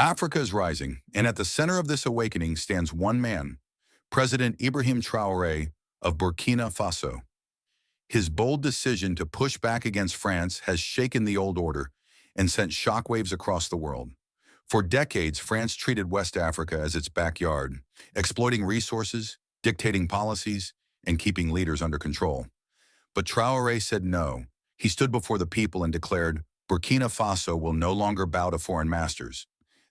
Africa is rising, and at the center of this awakening stands one man, President Ibrahim Traoré of Burkina Faso. His bold decision to push back against France has shaken the old order and sent shockwaves across the world. For decades, France treated West Africa as its backyard, exploiting resources, dictating policies, and keeping leaders under control. But Traoré said no. He stood before the people and declared, Burkina Faso will no longer bow to foreign masters.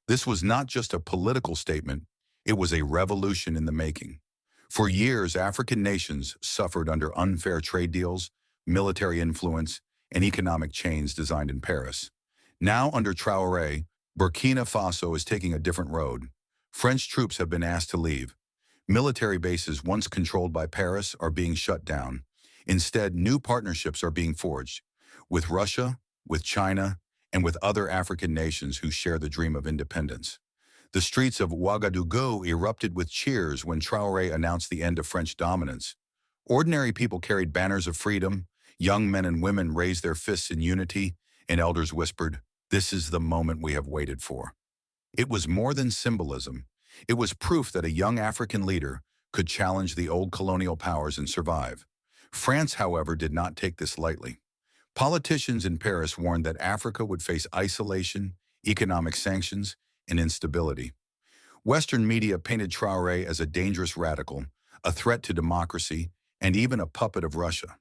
This was not just a political statement, it was a revolution in the making. For years, African nations suffered under unfair trade deals, military influence, and economic chains designed in Paris. Now, under Traoré, Burkina Faso is taking a different road. French troops have been asked to leave. Military bases once controlled by Paris are being shut down. Instead, new partnerships are being forged with Russia, with China, and with other African nations who share the dream of independence. The streets of Ouagadougou erupted with cheers when Traoré announced the end of French dominance. Ordinary people carried banners of freedom, young men and women raised their fists in unity, and elders whispered, "This is the moment we have waited for." It was more than symbolism. It was proof that a young African leader could challenge the old colonial powers and survive. France, however, did not take this lightly. Politicians in Paris warned that Africa would face isolation, economic sanctions, and instability. Western media painted Traoré as a dangerous radical, a threat to democracy, and even a puppet of Russia.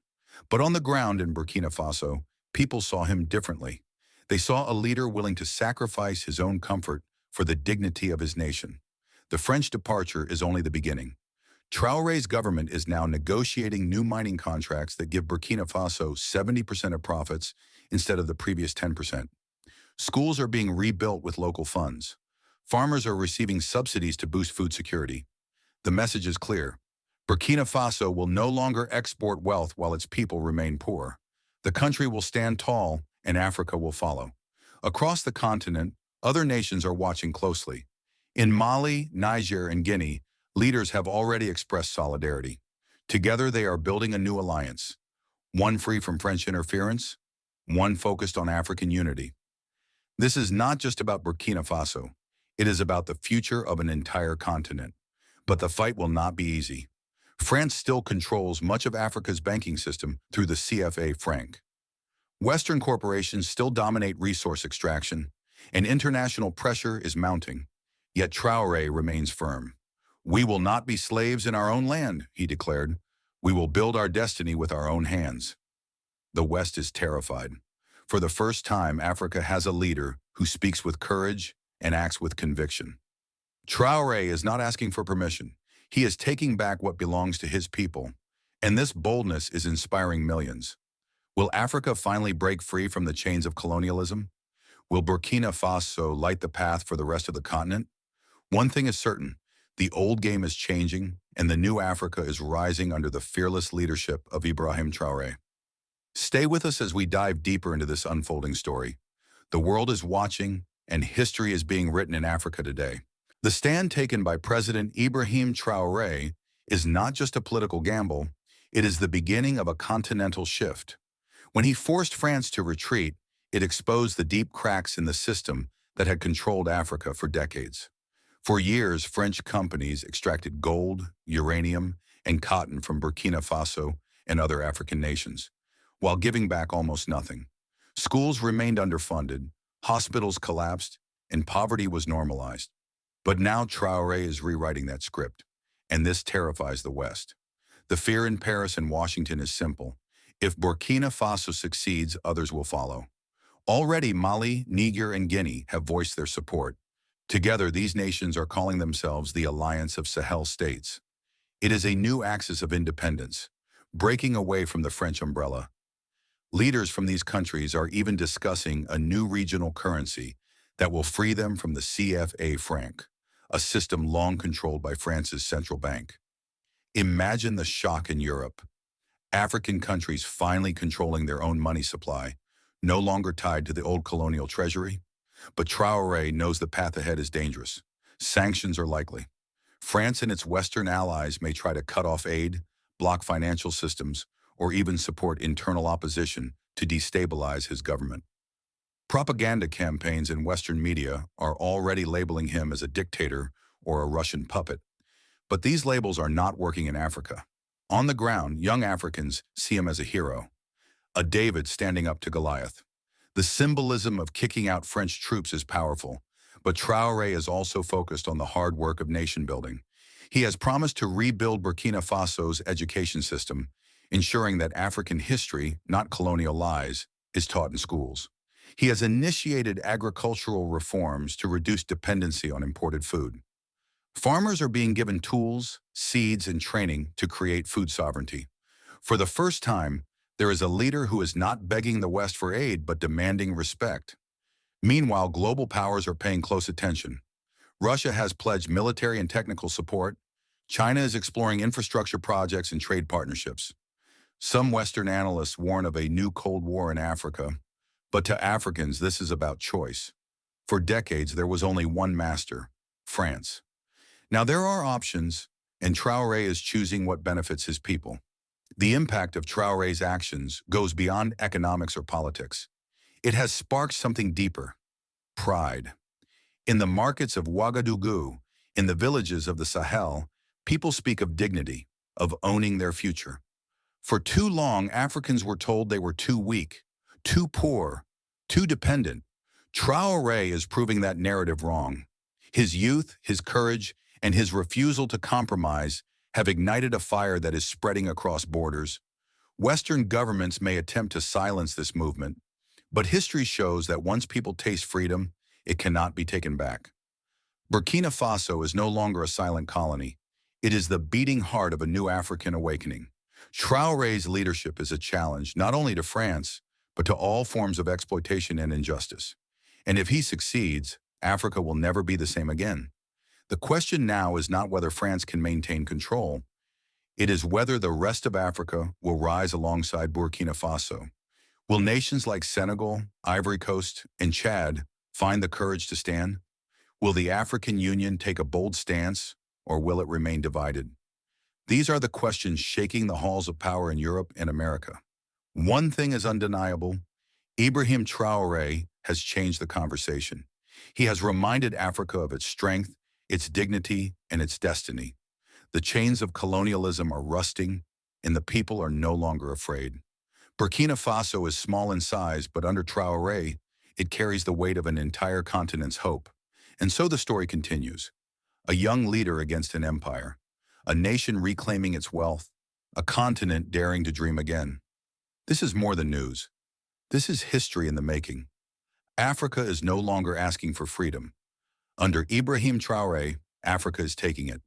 But on the ground in Burkina Faso, people saw him differently. They saw a leader willing to sacrifice his own comfort for the dignity of his nation. The French departure is only the beginning. Traoré's government is now negotiating new mining contracts that give Burkina Faso 70% of profits instead of the previous 10%. Schools are being rebuilt with local funds. Farmers are receiving subsidies to boost food security. The message is clear. Burkina Faso will no longer export wealth while its people remain poor. The country will stand tall, and Africa will follow. Across the continent, other nations are watching closely. In Mali, Niger, and Guinea, leaders have already expressed solidarity. Together, they are building a new alliance, one free from French interference, one focused on African unity. This is not just about Burkina Faso. It is about the future of an entire continent. But the fight will not be easy. France still controls much of Africa's banking system through the CFA franc. Western corporations still dominate resource extraction, and international pressure is mounting. Yet Traoré remains firm. "We will not be slaves in our own land," he declared. "We will build our destiny with our own hands." The West is terrified. For the first time, Africa has a leader who speaks with courage and acts with conviction. Traoré is not asking for permission. He is taking back what belongs to his people, and this boldness is inspiring millions. Will Africa finally break free from the chains of colonialism? Will Burkina Faso light the path for the rest of the continent? One thing is certain, the old game is changing, and the new Africa is rising under the fearless leadership of Ibrahim Traoré. Stay with us as we dive deeper into this unfolding story. The world is watching, and history is being written in Africa today. The stand taken by President Ibrahim Traoré is not just a political gamble, it is the beginning of a continental shift. When he forced France to retreat, it exposed the deep cracks in the system that had controlled Africa for decades. For years, French companies extracted gold, uranium, and cotton from Burkina Faso and other African nations, while giving back almost nothing. Schools remained underfunded, hospitals collapsed, and poverty was normalized. But now Traoré is rewriting that script, and this terrifies the West. The fear in Paris and Washington is simple. If Burkina Faso succeeds, others will follow. Already Mali, Niger, and Guinea have voiced their support. Together, these nations are calling themselves the Alliance of Sahel States. It is a new axis of independence, breaking away from the French umbrella. Leaders from these countries are even discussing a new regional currency that will free them from the CFA franc, a system long controlled by France's central bank. Imagine the shock in Europe. African countries finally controlling their own money supply, no longer tied to the old colonial treasury. But Traoré knows the path ahead is dangerous. Sanctions are likely. France and its Western allies may try to cut off aid, block financial systems, or even support internal opposition to destabilize his government. Propaganda campaigns in Western media are already labeling him as a dictator or a Russian puppet. But these labels are not working in Africa. On the ground, young Africans see him as a hero, a David standing up to Goliath. The symbolism of kicking out French troops is powerful, but Traoré is also focused on the hard work of nation building. He has promised to rebuild Burkina Faso's education system, ensuring that African history, not colonial lies, is taught in schools. He has initiated agricultural reforms to reduce dependency on imported food. Farmers are being given tools, seeds, and training to create food sovereignty. For the first time, there is a leader who is not begging the West for aid but demanding respect. Meanwhile, global powers are paying close attention. Russia has pledged military and technical support. China is exploring infrastructure projects and trade partnerships. Some Western analysts warn of a new Cold War in Africa, but to Africans, this is about choice. For decades, there was only one master, France. Now there are options, and Traoré is choosing what benefits his people. The impact of Traoré's actions goes beyond economics or politics. It has sparked something deeper: pride. In the markets of Ouagadougou, in the villages of the Sahel, people speak of dignity, of owning their future. For too long, Africans were told they were too weak, too poor, too dependent. Traoré is proving that narrative wrong. His youth, his courage, and his refusal to compromise have ignited a fire that is spreading across borders. Western governments may attempt to silence this movement, but history shows that once people taste freedom, it cannot be taken back. Burkina Faso is no longer a silent colony. It is the beating heart of a new African awakening. Traoré's leadership is a challenge not only to France, but to all forms of exploitation and injustice. And if he succeeds, Africa will never be the same again. The question now is not whether France can maintain control. It is whether the rest of Africa will rise alongside Burkina Faso. Will nations like Senegal, Ivory Coast, and Chad find the courage to stand? Will the African Union take a bold stance, or will it remain divided? These are the questions shaking the halls of power in Europe and America. One thing is undeniable: Ibrahim Traoré has changed the conversation. He has reminded Africa of its strength, its dignity, and its destiny. The chains of colonialism are rusting, and the people are no longer afraid. Burkina Faso is small in size, but under Traoré, it carries the weight of an entire continent's hope. And so the story continues. A young leader against an empire, a nation reclaiming its wealth, a continent daring to dream again. This is more than news. This is history in the making. Africa is no longer asking for freedom. Under Ibrahim Traoré, Africa is taking it.